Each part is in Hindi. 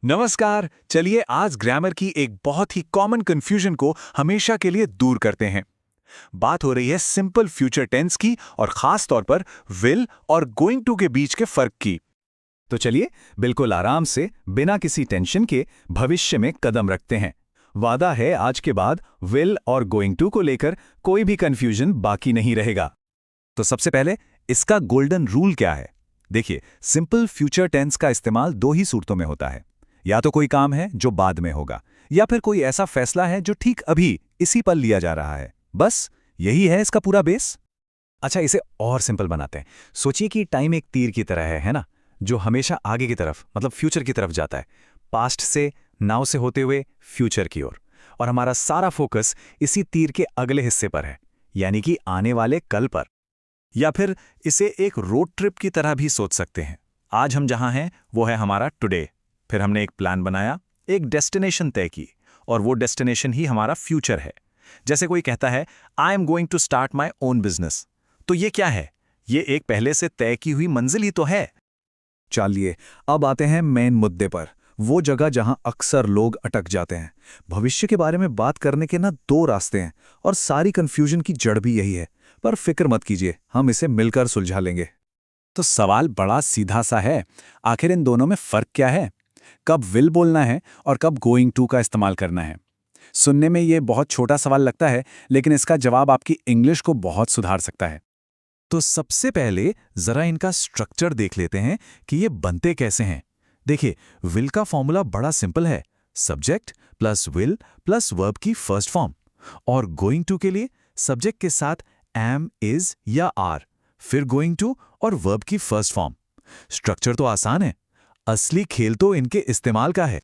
नमस्कार। चलिए आज ग्रामर की एक बहुत ही कॉमन कंफ्यूजन को हमेशा के लिए दूर करते हैं। बात हो रही है सिंपल फ्यूचर टेंस की और खास तौर पर विल और गोइंग टू के बीच के फर्क की। तो चलिए बिल्कुल आराम से बिना किसी टेंशन के भविष्य में कदम रखते हैं। वादा है आज के बाद विल और गोइंग टू को लेकर कोई भी कंफ्यूजन बाकी नहीं रहेगा। तो सबसे पहले इसका गोल्डन रूल क्या है? देखिए, सिंपल फ्यूचर टेंस का इस्तेमाल दो ही सूरतों में होता है। या तो कोई काम है जो बाद में होगा, या फिर कोई ऐसा फैसला है जो ठीक अभी इसी पल लिया जा रहा है। बस यही है इसका पूरा बेस। अच्छा, इसे और सिंपल बनाते हैं। सोचिए कि टाइम एक तीर की तरह है ना, जो हमेशा आगे की तरफ मतलब फ्यूचर की तरफ जाता है, पास्ट से नाउ से होते हुए फ्यूचर की ओर। और हमारा सारा फोकस इसी तीर के अगले हिस्से पर है, यानी कि आने वाले कल पर। या फिर इसे एक रोड ट्रिप की तरह भी सोच सकते हैं। आज हम जहां हैं वो है हमारा टुडे। फिर हमने एक प्लान बनाया, एक डेस्टिनेशन तय की, और वो डेस्टिनेशन ही हमारा फ्यूचर है। जैसे कोई कहता है I am going to start my own business, तो ये क्या है? ये एक पहले से तय की हुई मंजिल ही तो है। चलिए अब आते हैं मेन मुद्दे पर, वो जगह जहां अक्सर लोग अटक जाते हैं। भविष्य के बारे में बात करने के ना दो रास्ते हैं, और सारी कंफ्यूजन की जड़ भी यही है। पर फिक्र मत कीजिए, हम इसे मिलकर सुलझा लेंगे। तो सवाल बड़ा सीधा सा है, आखिर इन दोनों में फर्क क्या है? कब विल बोलना है और कब गोइंग टू का इस्तेमाल करना है? सुनने में ये बहुत छोटा सवाल लगता है, लेकिन इसका जवाब आपकी इंग्लिश को बहुत सुधार सकता है। तो सबसे पहले जरा इनका स्ट्रक्चर देख लेते हैं कि ये बनते कैसे हैं। देखिए, विल का फॉर्मूला बड़ा सिंपल है, subject plus will plus verb की फर्स्ट फॉर्म। और गोइंग टू के लिए सब्जेक्ट के साथ एम, इज या आर, फिर गोइंग टू और वर्ब की फर्स्ट फॉर्म। स्ट्रक्चर तो आसान है, असली खेल तो इनके इस्तेमाल का है।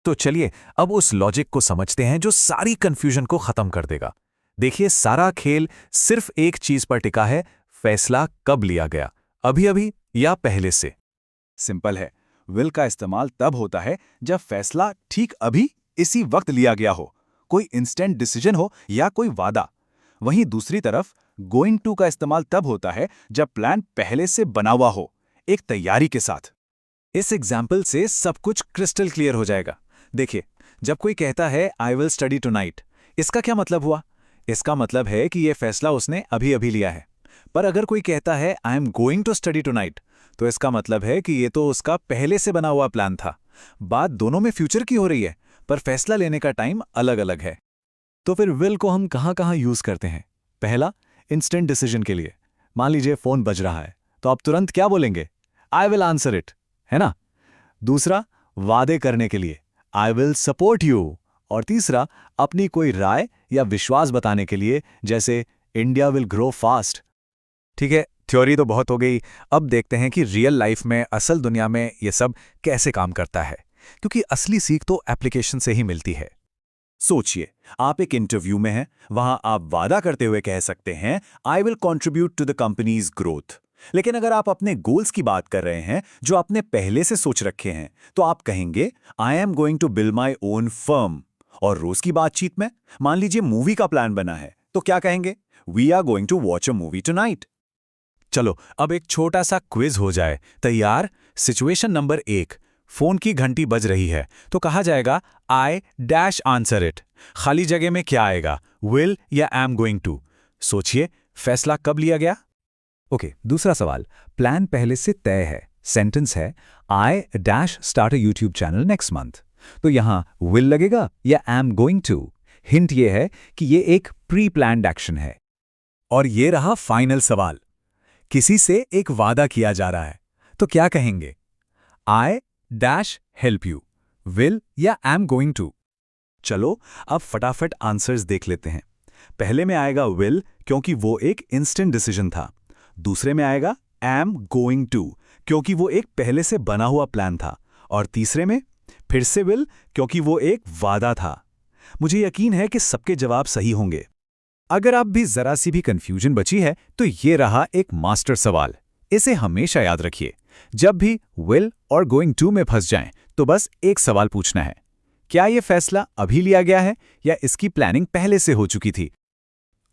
तो चलिए अब उस लॉजिक को समझते हैं जो सारी कंफ्यूजन को खत्म कर देगा। देखिए, सारा खेल सिर्फ एक चीज पर टिका है, फैसला कब लिया गया, अभी अभी या पहले से। सिंपल है, विल का इस्तेमाल तब होता है जब फैसला ठीक अभी इसी वक्त लिया गया हो, कोई इंस्टेंट डिसीजन हो या कोई वादा। वहीं दूसरी तरफ गोइंग टू का इस्तेमाल तब होता है जब प्लान पहले से बना हुआ हो, एक तैयारी के साथ। इस एग्जाम्पल से सब कुछ क्रिस्टल क्लियर हो जाएगा। देखिए, जब कोई कहता है आई विल स्टडी टुनाइट, इसका क्या मतलब हुआ? इसका मतलब है कि यह फैसला उसने अभी अभी लिया है। पर अगर कोई कहता है I am going to study tonight, तो इसका मतलब है कि यह तो उसका पहले से बना हुआ प्लान था। बात दोनों में फ्यूचर की हो रही है, पर फैसला लेने का टाइम अलग अलग है। तो फिर विल को हम कहां कहां यूज करते हैं? पहला, इंस्टेंट डिसीजन के लिए। मान लीजिए फोन बज रहा है, तो आप तुरंत क्या बोलेंगे? आई विल आंसर इट, है ना? दूसरा, वादे करने के लिए, आई विल सपोर्ट यू। और तीसरा, अपनी कोई राय या विश्वास बताने के लिए, जैसे इंडिया विल ग्रो फास्ट। ठीक है, थ्योरी तो बहुत हो गई। अब देखते हैं कि रियल लाइफ में, असल दुनिया में ये सब कैसे काम करता है, क्योंकि असली सीख तो एप्लीकेशन से ही मिलती है। सोचिए, आप एक इंटरव्यू में हैं, वहां आप वादा करते हुए कह सकते हैं I will contribute to the company's growth. लेकिन अगर आप अपने गोल्स की बात कर रहे हैं जो आपने पहले से सोच रखे हैं, तो आप कहेंगे I am going to build my own firm. और रोज की बातचीत में, मान लीजिए मूवी का प्लान बना है, तो क्या कहेंगे? We are going to watch a movie tonight. चलो अब एक छोटा सा क्विज हो जाए। तैयार? सिचुएशन नंबर 1, फोन की घंटी बज रही है, तो कहा जाएगा आई डैश आंसर इट। खाली जगह में क्या आएगा, विल या एम गोइंग टू? सोचिए, फैसला कब लिया गया? ओके, दूसरा सवाल, प्लान पहले से तय है, सेंटेंस है I dash start a YouTube channel next month. तो यहां विल लगेगा या एम गोइंग टू? हिंट ये है कि ये एक प्री प्लान्ड एक्शन है। और ये रहा फाइनल सवाल, किसी से एक वादा किया जा रहा है, तो क्या कहेंगे? I dash help you, will या एम गोइंग टू? चलो अब फटाफट आंसर्स देख लेते हैं। पहले में आएगा विल, क्योंकि वो एक इंस्टेंट डिसीजन था। दूसरे में आएगा एम गोइंग टू, क्योंकि वो एक पहले से बना हुआ प्लान था। और तीसरे में फिर से विल, क्योंकि वो एक वादा था। मुझे यकीन है कि सबके जवाब सही होंगे। अगर आप भी जरा सी भी कंफ्यूजन बची है, तो ये रहा एक मास्टर सवाल। इसे हमेशा याद रखिए, जब भी विल और गोइंग टू में फंस जाएं, तो बस एक सवाल पूछना है, क्या यह फैसला अभी लिया गया है या इसकी प्लानिंग पहले से हो चुकी थी?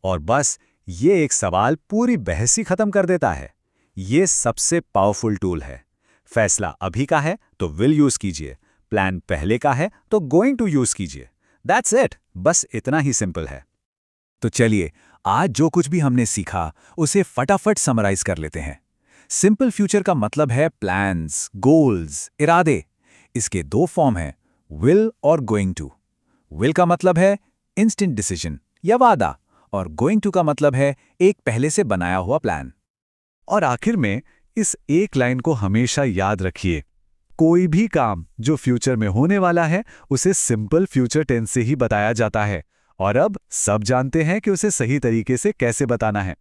और बस ये एक सवाल पूरी बहस ही खत्म कर देता है। ये सबसे पावरफुल टूल है। फैसला अभी का है तो विल यूज कीजिए, प्लान पहले का है तो गोइंग टू यूज कीजिए। दैट्स इट, बस इतना ही सिंपल है। तो चलिए, आज जो कुछ भी हमने सीखा उसे फटाफट समराइज कर लेते हैं। सिंपल फ्यूचर का मतलब है प्लान्स, गोल्स, इरादे। इसके दो फॉर्म हैं, विल और गोइंग टू। विल का मतलब है इंस्टेंट डिसीजन या वादा, और गोइंग टू का मतलब है एक पहले से बनाया हुआ प्लान। और आखिर में इस एक लाइन को हमेशा याद रखिए, कोई भी काम जो फ्यूचर में होने वाला है उसे सिंपल फ्यूचर टेंस से ही बताया जाता है, और अब सब जानते हैं कि उसे सही तरीके से कैसे बताना है।